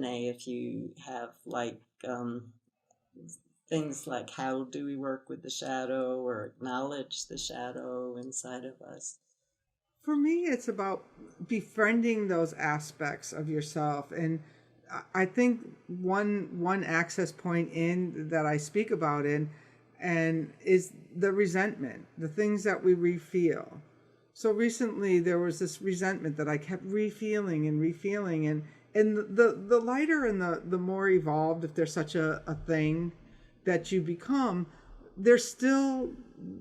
Renee, if you have like things like how do we work with the shadow or acknowledge the shadow inside of us. For me, it's about befriending those aspects of yourself. And I think one access point in that I speak about in and is the resentment, the things that we refeel. So recently there was this resentment that I kept refeeling and refeeling, and the lighter and the more evolved, if there's such a thing, that you become, there's still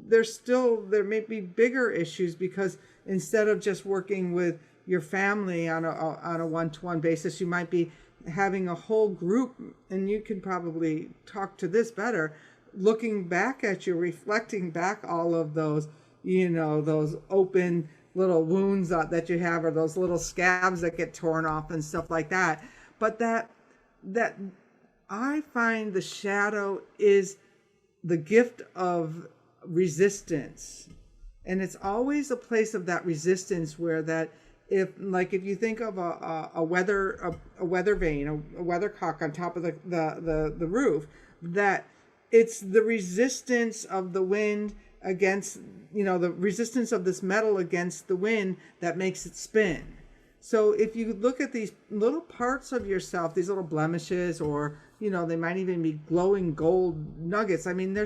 there may be bigger issues, because instead of just working with your family on a one-to-one basis, you might be having a whole group, and you can probably talk to this better, looking back at you, reflecting back all of those, those open little wounds that you have, or those little scabs that get torn off and stuff like that. But that I find the shadow is the gift of resistance. And it's always a place of that resistance, where that if you think of a weather vane, a weathercock on top of the roof, that it's the resistance of the wind against, the resistance of this metal against the wind that makes it spin. So if you look at these little parts of yourself, these little blemishes, or, they might even be glowing gold nuggets. I mean,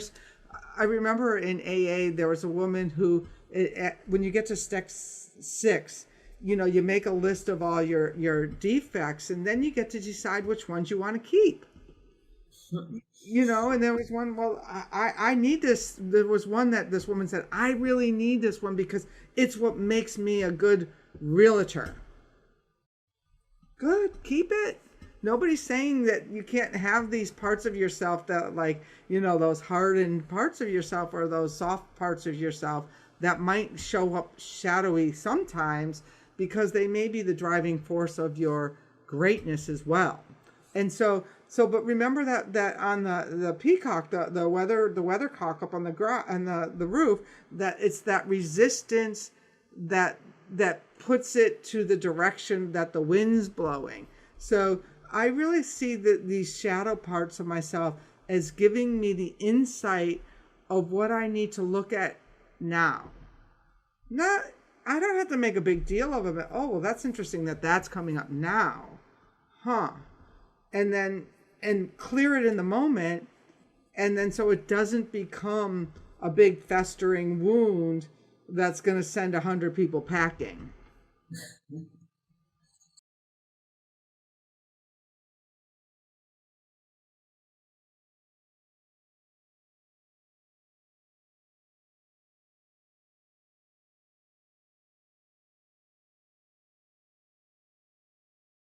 I remember in AA, there was a woman who, when you get to step 6, you make a list of all your defects, and then you get to decide which ones you want to keep. And there was one, well, I need this. There was one that this woman said, I really need this one because it's what makes me a good realtor. Good, keep it. Nobody's saying that you can't have these parts of yourself that, those hardened parts of yourself, or those soft parts of yourself that might show up shadowy sometimes, because they may be the driving force of your greatness as well. And but remember that on the peacock, the weathercock up on the roof, that it's that resistance that puts it to the direction that the wind's blowing. So I really see these shadow parts of myself as giving me the insight of what I need to look at now. I don't have to make a big deal of it. Oh, well, that's interesting that's coming up now. Huh. And clear it in the moment. And then so it doesn't become a big festering wound that's going to send 100 people packing.